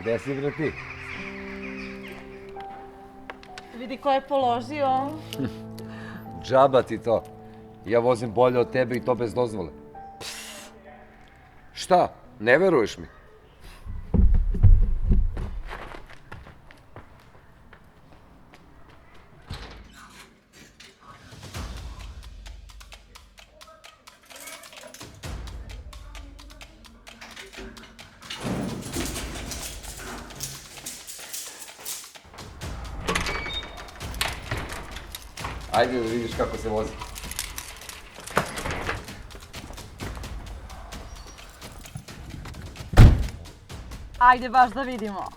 Gde si bre ti? Vidi ko je položio. Džaba ti to. Ja vozim bolje od tebe i to bez dozvole. Šta? Ne veruješ mi? Ajde da vidiš kako se vozi. Ajde baš da vidimo.